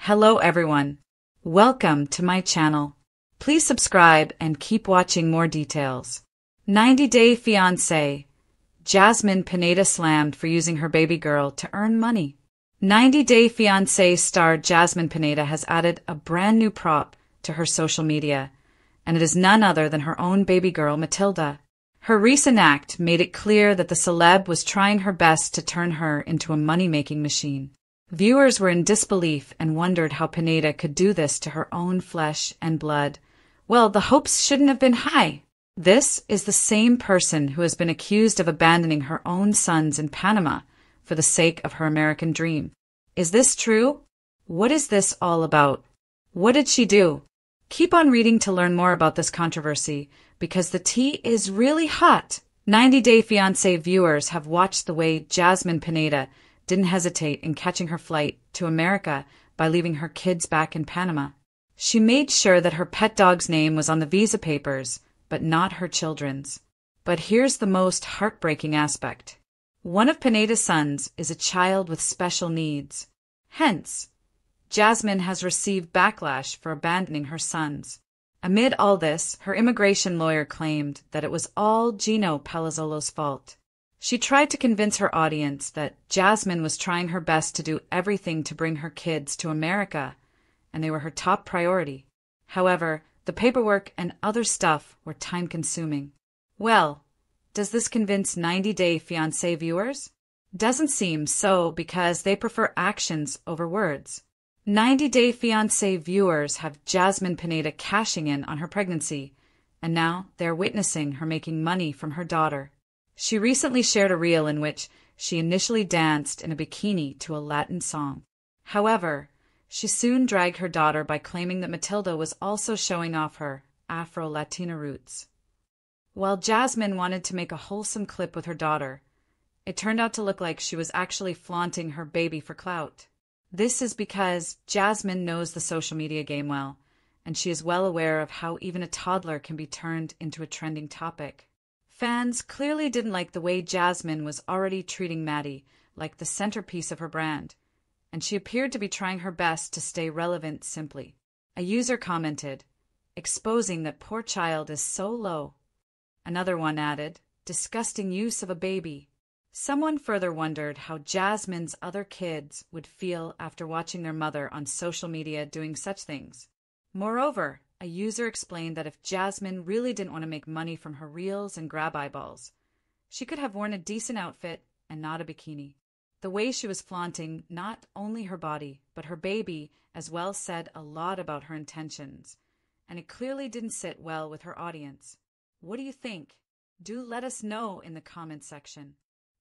Hello everyone. Welcome to my channel. Please subscribe and keep watching more details. 90 Day Fiance. Jasmine Pineda slammed for using her baby girl to earn money. 90 Day Fiance star Jasmine Pineda has added a brand new prop to her social media, and it is none other than her own baby girl Matilda. Her recent act made it clear that the celeb was trying her best to turn her into a money-making machine. Viewers were in disbelief and wondered how Pineda could do this to her own flesh and blood. Well, the hopes shouldn't have been high. This is the same person who has been accused of abandoning her own sons in Panama for the sake of her American dream. Is this true? What is this all about? What did she do? Keep on reading to learn more about this controversy, because the tea is really hot. 90 Day Fiancé viewers have watched the way Jasmine Pineda didn't hesitate in catching her flight to America by leaving her kids back in Panama. She made sure that her pet dog's name was on the visa papers, but not her children's. But here's the most heartbreaking aspect. One of Pineda's sons is a child with special needs. Hence, Jasmine has received backlash for abandoning her sons. Amid all this, her immigration lawyer claimed that it was all Gino Palazzolo's fault. She tried to convince her audience that Jasmine was trying her best to do everything to bring her kids to America, and they were her top priority. However, the paperwork and other stuff were time-consuming. Well, does this convince 90 Day Fiancé viewers? Doesn't seem so, because they prefer actions over words. 90 Day Fiancé viewers have Jasmine Pineda cashing in on her pregnancy, and now they're witnessing her making money from her daughter. She recently shared a reel in which she initially danced in a bikini to a Latin song. However, she soon dragged her daughter by claiming that Matilda was also showing off her Afro-Latina roots. While Jasmine wanted to make a wholesome clip with her daughter, it turned out to look like she was actually flaunting her baby for clout. This is because Jasmine knows the social media game well, and she is well aware of how even a toddler can be turned into a trending topic. Fans clearly didn't like the way Jasmine was already treating Maddie like the centerpiece of her brand, and she appeared to be trying her best to stay relevant simply. A user commented, exposing that poor child is so low. Another one added, disgusting use of a baby. Someone further wondered how Jasmine's other kids would feel after watching their mother on social media doing such things. Moreover, a user explained that if Jasmine really didn't want to make money from her reels and grab eyeballs, she could have worn a decent outfit and not a bikini. The way she was flaunting not only her body, but her baby as well said a lot about her intentions, and it clearly didn't sit well with her audience. What do you think? Do let us know in the comments section.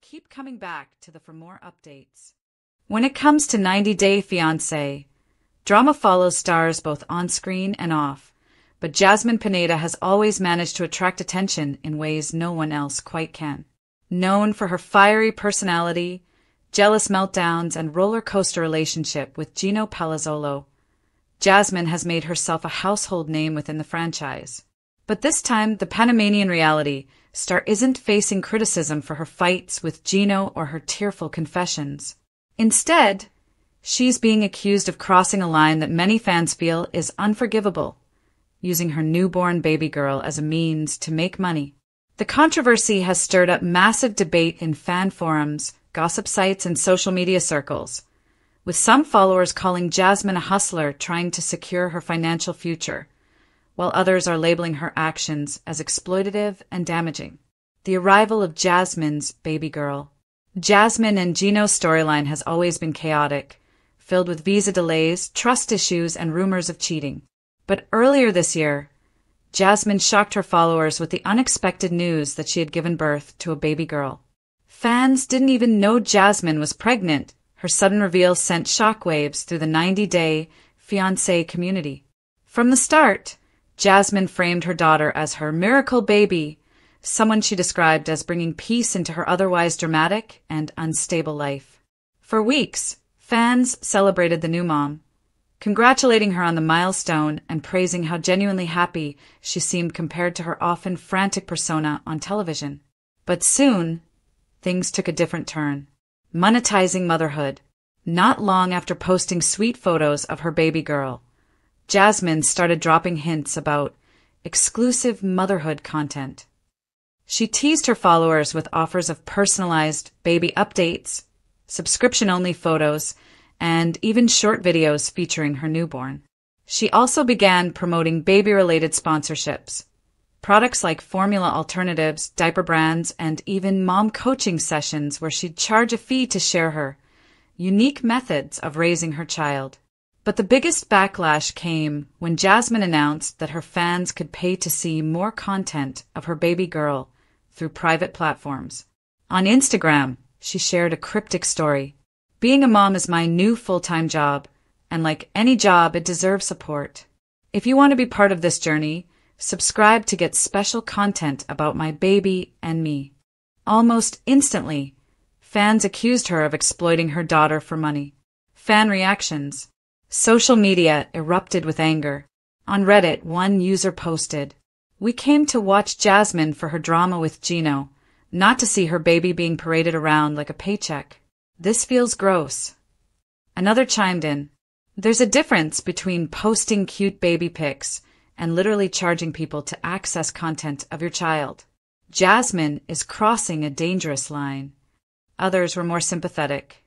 Keep coming back to for more updates. When it comes to 90 Day Fiancé, drama follows stars both on-screen and off, but Jasmine Pineda has always managed to attract attention in ways no one else quite can. Known for her fiery personality, jealous meltdowns, and roller coaster relationship with Gino Palazzolo, Jasmine has made herself a household name within the franchise. But this time, the Panamanian reality star isn't facing criticism for her fights with Gino or her tearful confessions. Instead, she's being accused of crossing a line that many fans feel is unforgivable, using her newborn baby girl as a means to make money. The controversy has stirred up massive debate in fan forums, gossip sites, and social media circles, with some followers calling Jasmine a hustler trying to secure her financial future, while others are labeling her actions as exploitative and damaging. The arrival of Jasmine's baby girl. Jasmine and Gino's storyline has always been chaotic, filled with visa delays, trust issues, and rumors of cheating. But earlier this year, Jasmine shocked her followers with the unexpected news that she had given birth to a baby girl. Fans didn't even know Jasmine was pregnant. Her sudden reveal sent shockwaves through the 90 Day Fiancé community. From the start, Jasmine framed her daughter as her miracle baby, someone she described as bringing peace into her otherwise dramatic and unstable life. For weeks, fans celebrated the new mom, congratulating her on the milestone and praising how genuinely happy she seemed compared to her often frantic persona on television. But soon, things took a different turn. Monetizing motherhood. Not long after posting sweet photos of her baby girl, Jasmine started dropping hints about exclusive motherhood content. She teased her followers with offers of personalized baby updates, subscription-only photos, and even short videos featuring her newborn. She also began promoting baby-related sponsorships, products like formula alternatives, diaper brands, and even mom coaching sessions where she'd charge a fee to share her unique methods of raising her child. But the biggest backlash came when Jasmine announced that her fans could pay to see more content of her baby girl through private platforms. On Instagram, she shared a cryptic story. "Being a mom is my new full-time job, and like any job, it deserves support. If you want to be part of this journey, subscribe to get special content about my baby and me." Almost instantly, fans accused her of exploiting her daughter for money. Fan reactions. Social media erupted with anger. On Reddit, one user posted, "We came to watch Jasmine for her drama with Gino, not to see her baby being paraded around like a paycheck. This feels gross." Another chimed in, "There's a difference between posting cute baby pics and literally charging people to access content of your child. Jasmine is crossing a dangerous line." Others were more sympathetic,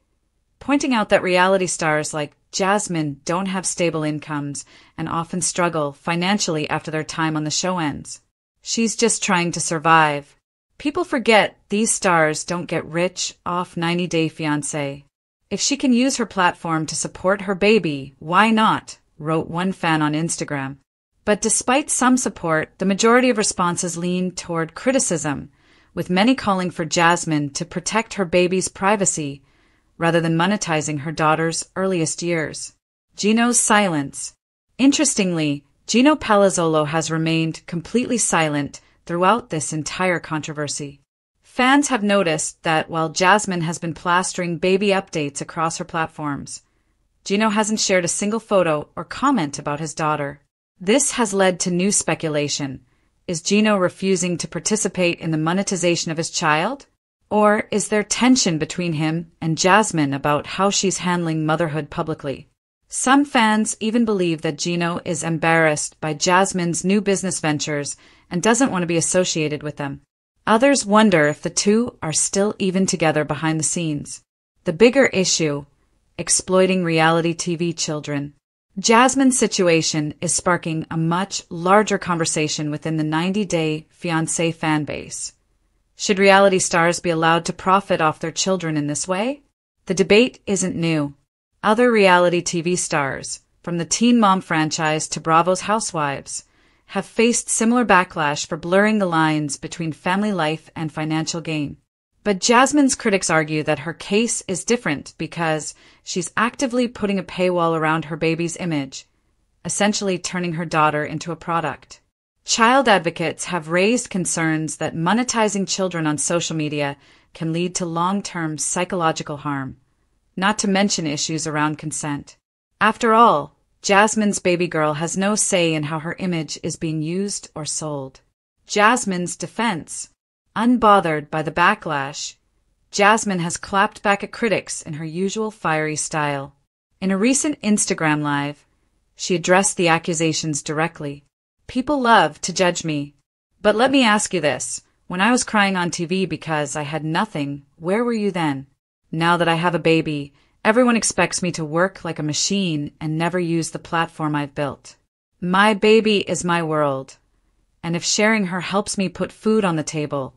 pointing out that reality stars like Jasmine don't have stable incomes and often struggle financially after their time on the show ends. She's just trying to survive. People forget these stars don't get rich off 90 Day Fiance. If she can use her platform to support her baby, why not? Wrote one fan on Instagram. But despite some support, the majority of responses leaned toward criticism, with many calling for Jasmine to protect her baby's privacy rather than monetizing her daughter's earliest years. Gino's silence. Interestingly, Gino Palazzolo has remained completely silent throughout this entire controversy. Fans have noticed that while Jasmine has been plastering baby updates across her platforms, Gino hasn't shared a single photo or comment about his daughter. This has led to new speculation. Is Gino refusing to participate in the monetization of his child? Or is there tension between him and Jasmine about how she's handling motherhood publicly? Some fans even believe that Gino is embarrassed by Jasmine's new business ventures and doesn't want to be associated with them. Others wonder if the two are still even together behind the scenes. The bigger issue, exploiting reality TV children. Jasmine's situation is sparking a much larger conversation within the 90 Day Fiancé fan base. Should reality stars be allowed to profit off their children in this way? The debate isn't new. Other reality TV stars, from the Teen Mom franchise to Bravo's Housewives, have faced similar backlash for blurring the lines between family life and financial gain. But Jasmine's critics argue that her case is different because she's actively putting a paywall around her baby's image, essentially turning her daughter into a product. Child advocates have raised concerns that monetizing children on social media can lead to long-term psychological harm, not to mention issues around consent. After all, Jasmine's baby girl has no say in how her image is being used or sold. Jasmine's defense. Unbothered by the backlash, Jasmine has clapped back at critics in her usual fiery style. In a recent Instagram Live, she addressed the accusations directly. "People love to judge me. But let me ask you this. When I was crying on TV because I had nothing, where were you then? Now that I have a baby, everyone expects me to work like a machine and never use the platform I've built. My baby is my world. And if sharing her helps me put food on the table,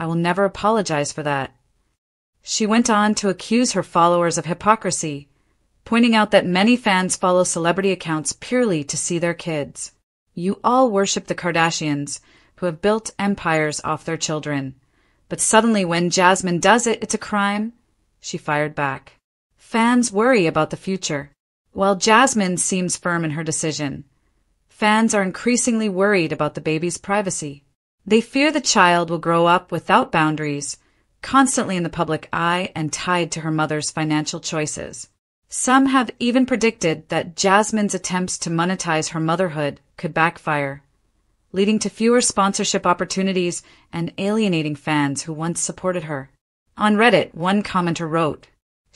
I will never apologize for that." She went on to accuse her followers of hypocrisy, pointing out that many fans follow celebrity accounts purely to see their kids. "You all worship the Kardashians, who have built empires off their children. But suddenly when Jasmine does it, it's a crime?" She fired back. Fans worry about the future. While Jasmine seems firm in her decision, fans are increasingly worried about the baby's privacy. They fear the child will grow up without boundaries, constantly in the public eye and tied to her mother's financial choices. Some have even predicted that Jasmine's attempts to monetize her motherhood could backfire, leading to fewer sponsorship opportunities and alienating fans who once supported her. On Reddit, one commenter wrote,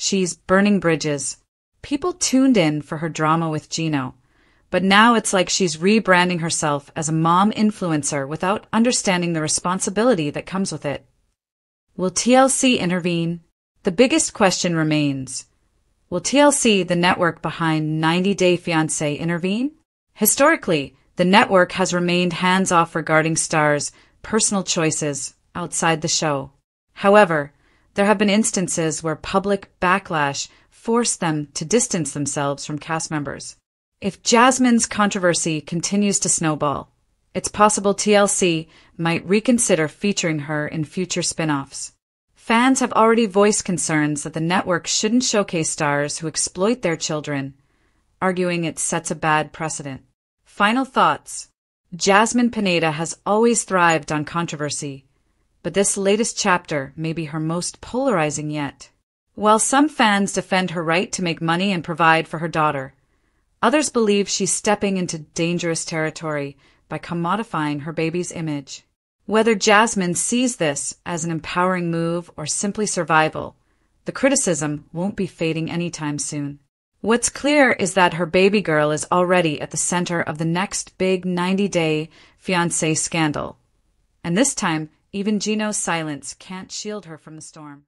She's burning bridges. People tuned in for her drama with Gino, but now it's like she's rebranding herself as a mom influencer without understanding the responsibility that comes with it. Will TLC intervene? The biggest question remains. Will TLC, the network behind 90 Day Fiance, intervene? Historically, the network has remained hands-off regarding stars' personal choices outside the show. However, there have been instances where public backlash forced them to distance themselves from cast members. If Jasmine's controversy continues to snowball, it's possible TLC might reconsider featuring her in future spin-offs. Fans have already voiced concerns that the network shouldn't showcase stars who exploit their children, arguing it sets a bad precedent. Final thoughts. Jasmine Pineda has always thrived on controversy, but this latest chapter may be her most polarizing yet. While some fans defend her right to make money and provide for her daughter, others believe she's stepping into dangerous territory by commodifying her baby's image. Whether Jasmine sees this as an empowering move or simply survival, the criticism won't be fading anytime soon. What's clear is that her baby girl is already at the center of the next big 90-day fiancé scandal. And this time, even Gino's silence can't shield her from the storm.